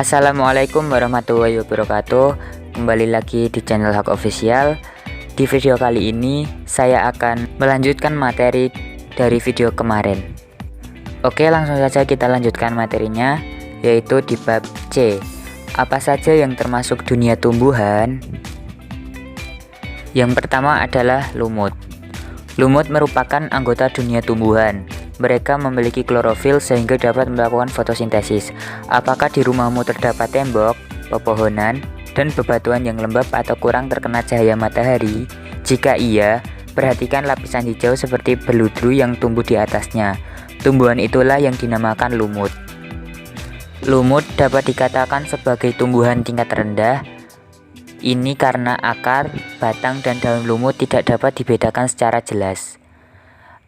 Assalamualaikum warahmatullahi wabarakatuh. Kembali lagi di channel Hak Official. Di video kali ini saya akan melanjutkan materi dari video kemarin. Oke, langsung saja kita lanjutkan materinya, yaitu di bab C. Apa saja yang termasuk dunia tumbuhan? Yang pertama adalah lumut. Lumut merupakan anggota dunia tumbuhan. Mereka memiliki klorofil sehingga dapat melakukan fotosintesis. Apakah di rumahmu terdapat tembok, pepohonan, dan bebatuan yang lembab atau kurang terkena cahaya matahari? Jika iya, perhatikan lapisan hijau seperti beludru yang tumbuh di atasnya. Tumbuhan itulah yang dinamakan lumut. Lumut dapat dikatakan sebagai tumbuhan tingkat rendah. Ini karena akar, batang, dan daun lumut tidak dapat dibedakan secara jelas.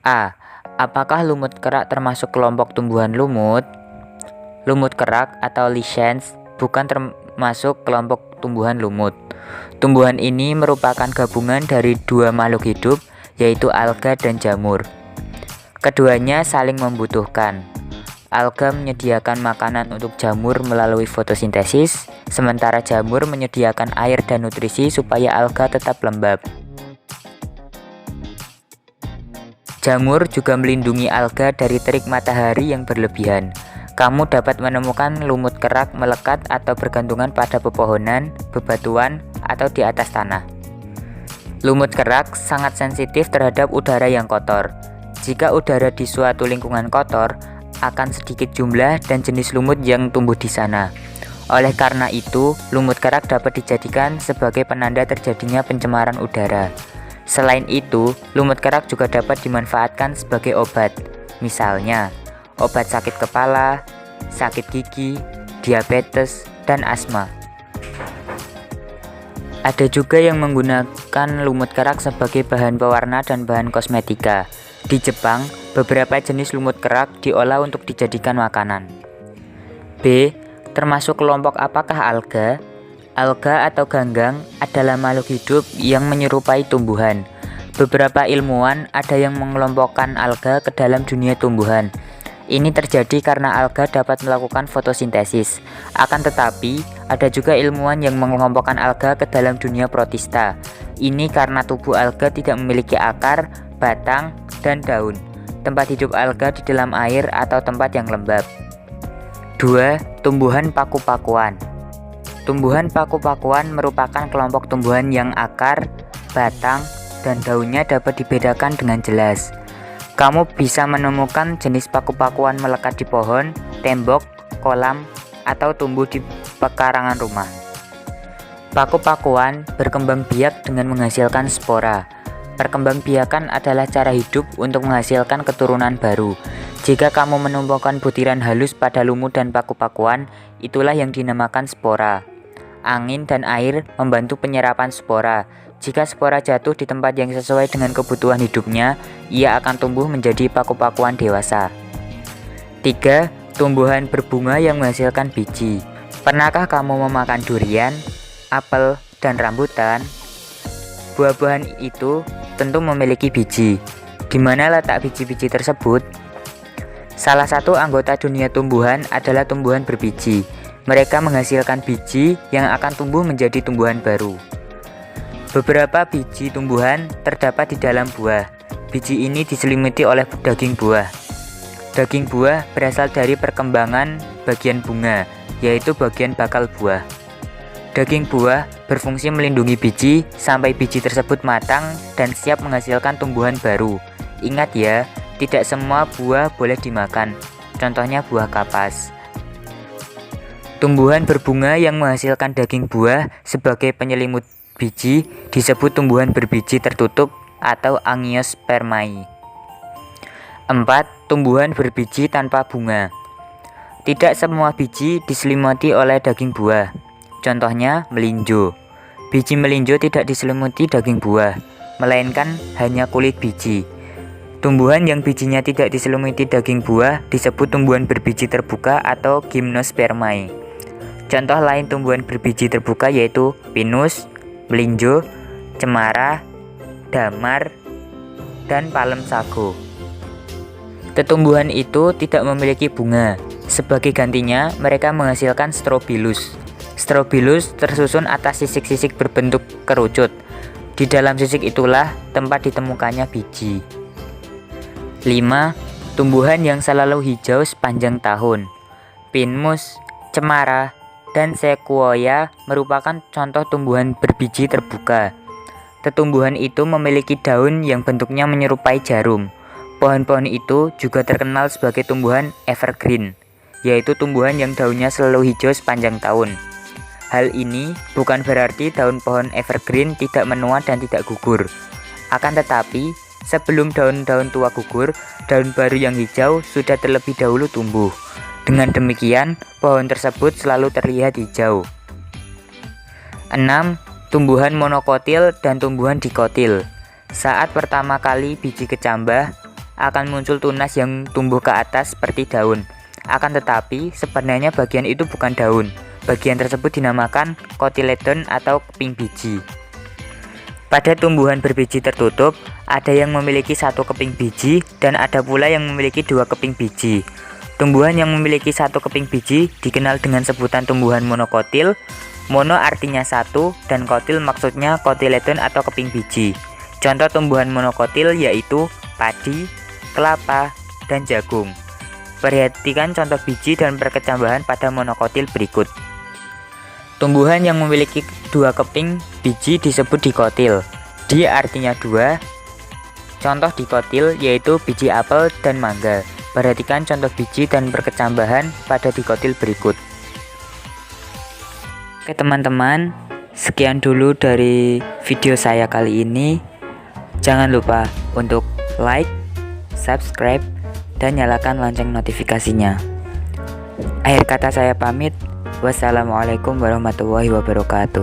A. Apakah lumut kerak termasuk kelompok tumbuhan lumut? Lumut kerak atau lichens bukan termasuk kelompok tumbuhan lumut. Tumbuhan ini merupakan gabungan dari dua makhluk hidup, yaitu alga dan jamur. Keduanya saling membutuhkan. Alga menyediakan makanan untuk jamur melalui fotosintesis, sementara jamur menyediakan air dan nutrisi supaya alga tetap lembab. Jamur juga melindungi alga dari terik matahari yang berlebihan. Kamu dapat menemukan lumut kerak melekat atau bergantungan pada pepohonan, bebatuan, atau di atas tanah. Lumut kerak sangat sensitif terhadap udara yang kotor. Jika udara di suatu lingkungan kotor, akan sedikit jumlah dan jenis lumut yang tumbuh di sana. Oleh karena itu, lumut kerak dapat dijadikan sebagai penanda terjadinya pencemaran udara. Selain itu, lumut kerak juga dapat dimanfaatkan sebagai obat, misalnya obat sakit kepala, sakit gigi, diabetes, dan asma. Ada juga yang menggunakan lumut kerak sebagai bahan pewarna dan bahan kosmetika. Di Jepang, beberapa jenis lumut kerak diolah untuk dijadikan makanan. B. Termasuk kelompok apakah alga? Alga atau ganggang adalah makhluk hidup yang menyerupai tumbuhan. Beberapa ilmuwan ada yang mengelompokkan alga ke dalam dunia tumbuhan. Ini terjadi karena alga dapat melakukan fotosintesis. Akan tetapi, ada juga ilmuwan yang mengelompokkan alga ke dalam dunia protista. Ini karena tubuh alga tidak memiliki akar, batang, dan daun. Tempat hidup alga di dalam air atau tempat yang lembab. 2. Tumbuhan paku-pakuan. Tumbuhan paku-pakuan merupakan kelompok tumbuhan yang akar, batang, dan daunnya dapat dibedakan dengan jelas. Kamu bisa menemukan jenis paku-pakuan melekat di pohon, tembok, kolam, atau tumbuh di pekarangan rumah. Paku-pakuan berkembang biak dengan menghasilkan spora. Perkembangbiakan adalah cara hidup untuk menghasilkan keturunan baru. Jika kamu menumbuhkan butiran halus pada lumut dan paku-pakuan, itulah yang dinamakan spora. Angin dan air membantu penyerapan spora. Jika spora jatuh di tempat yang sesuai dengan kebutuhan hidupnya, ia akan tumbuh menjadi paku-pakuan dewasa. 3. Tumbuhan berbunga yang menghasilkan biji. Pernahkah kamu memakan durian, apel, dan rambutan? Buah-buahan itu tentu memiliki biji. Di mana letak biji-biji tersebut? Salah satu anggota dunia tumbuhan adalah tumbuhan berbiji. Mereka menghasilkan biji yang akan tumbuh menjadi tumbuhan baru. Beberapa biji tumbuhan terdapat di dalam buah. Biji ini diselimuti oleh daging buah. Daging buah berasal dari perkembangan bagian bunga, yaitu bagian bakal buah. Daging buah berfungsi melindungi biji sampai biji tersebut matang dan siap menghasilkan tumbuhan baru. Ingat ya, tidak semua buah boleh dimakan. Contohnya buah kapas. Tumbuhan berbunga yang menghasilkan daging buah sebagai penyelimut biji disebut tumbuhan berbiji tertutup atau angiospermae. 4. Tumbuhan berbiji tanpa bunga. Tidak semua biji diselimuti oleh daging buah. Contohnya melinjo. Biji melinjo tidak diselimuti daging buah, melainkan hanya kulit biji. Tumbuhan yang bijinya tidak diselimuti daging buah disebut tumbuhan berbiji terbuka atau gimnospermae. Contoh lain tumbuhan berbiji terbuka yaitu pinus, melinjo, cemara, damar, dan palem sago. Tumbuhan itu tidak memiliki bunga. Sebagai gantinya, mereka menghasilkan strobilus. Strobilus tersusun atas sisik-sisik berbentuk kerucut. Di dalam sisik itulah tempat ditemukannya biji. 5. Tumbuhan yang selalu hijau sepanjang tahun. Pinus, cemara, dan sequoia merupakan contoh tumbuhan berbiji terbuka. Tetumbuhan itu memiliki daun yang bentuknya menyerupai jarum. Pohon-pohon itu juga terkenal sebagai tumbuhan evergreen, yaitu tumbuhan yang daunnya selalu hijau sepanjang tahun. Hal ini bukan berarti daun pohon evergreen tidak menua dan tidak gugur. Akan tetapi, sebelum daun-daun tua gugur, daun baru yang hijau sudah terlebih dahulu tumbuh. Dengan demikian, pohon tersebut selalu terlihat hijau. 6. Tumbuhan monokotil dan tumbuhan dikotil. Saat pertama kali biji kecambah, akan muncul tunas yang tumbuh ke atas seperti daun. Akan tetapi, sebenarnya bagian itu bukan daun. Bagian tersebut dinamakan kotiledon atau keping biji. Pada tumbuhan berbiji tertutup, ada yang memiliki satu keping biji dan ada pula yang memiliki dua keping biji. Tumbuhan yang memiliki satu keping biji dikenal dengan sebutan tumbuhan monokotil. Mono artinya satu dan kotil maksudnya kotiledon atau keping biji. Contoh tumbuhan monokotil yaitu padi, kelapa, dan jagung. Perhatikan contoh biji dan perkecambahan pada monokotil berikut. Tumbuhan yang memiliki dua keping biji disebut dikotil. Di artinya dua. Contoh dikotil yaitu biji apel dan mangga. Perhatikan contoh biji dan perkecambahan pada dikotil berikut. Oke teman-teman, sekian dulu dari video saya kali ini. Jangan lupa untuk like, subscribe, dan nyalakan lonceng notifikasinya. Akhir kata saya pamit. Wassalamualaikum warahmatullahi wabarakatuh.